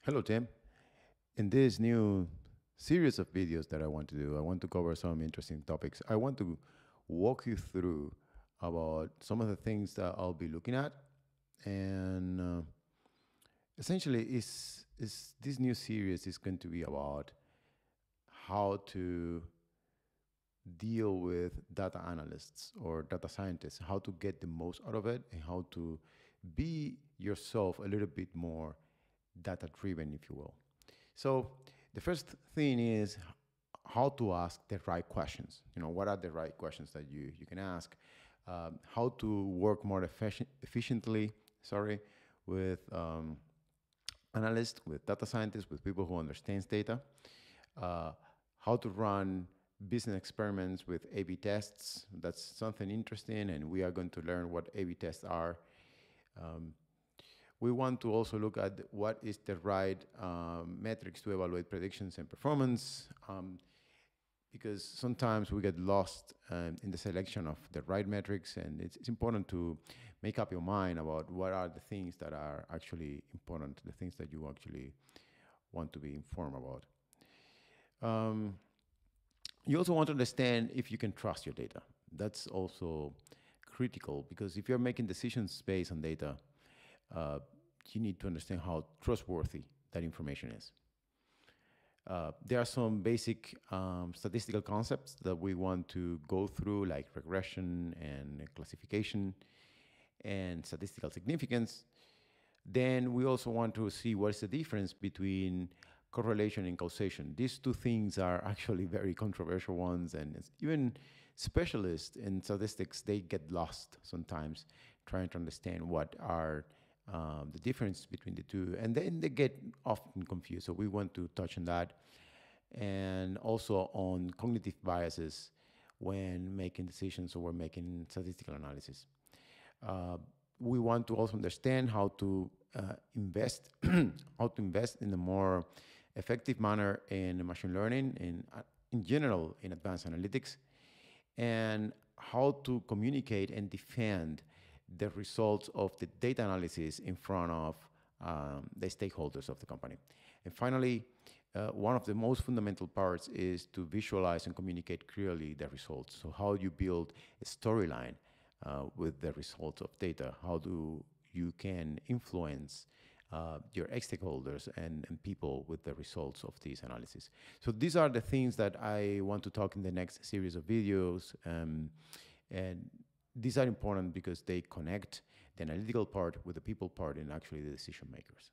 Hello, Tim. In this new series of videos that I want to do, I want to cover some interesting topics. I want to walk you through about some of the things that I'll be looking at, and essentially, is this new series is going to be about how to deal with data analysts or data scientists, how to get the most out of it, and how to be yourself a little bit more data driven, if you will. So the first thing is how to ask the right questions. You know, what are the right questions that you can ask? How to work more efficiently, sorry, with analysts, with data scientists, with people who understands data. Uh, how to run business experiments with A/B tests. That's something interesting, and we are going to learn what A/B tests are. Um, we want to also look at what is the right metrics to evaluate predictions and performance, because sometimes we get lost in the selection of the right metrics, and it's important to make up your mind about what are the things that are actually important, the things that you actually want to be informed about. Um, you also want to understand if you can trust your data. That's also critical because if you're making decisions based on data, uh, you need to understand how trustworthy that information is. There are some basic statistical concepts that we want to go through, like regression and classification and statistical significance. Then we also want to see what is the difference between correlation and causation. These two things are actually very controversial ones, and even specialists in statistics, they get lost sometimes trying to understand what are the difference between the two, and then they get often confused. So we want to touch on that, and also on cognitive biases when making decisions or making statistical analysis. Uh, we want to also understand how to invest, how to invest in a more effective manner in machine learning, in general, in advanced analytics, and how to communicate and defend the results of the data analysis in front of the stakeholders of the company. And finally, one of the most fundamental parts is to visualize and communicate clearly the results. So how you build a storyline with the results of data, how do you can influence your stakeholders and people with the results of these analysis. So these are the things that I want to talk in the next series of videos. And these are important because they connect the analytical part with the people part and actually the decision makers.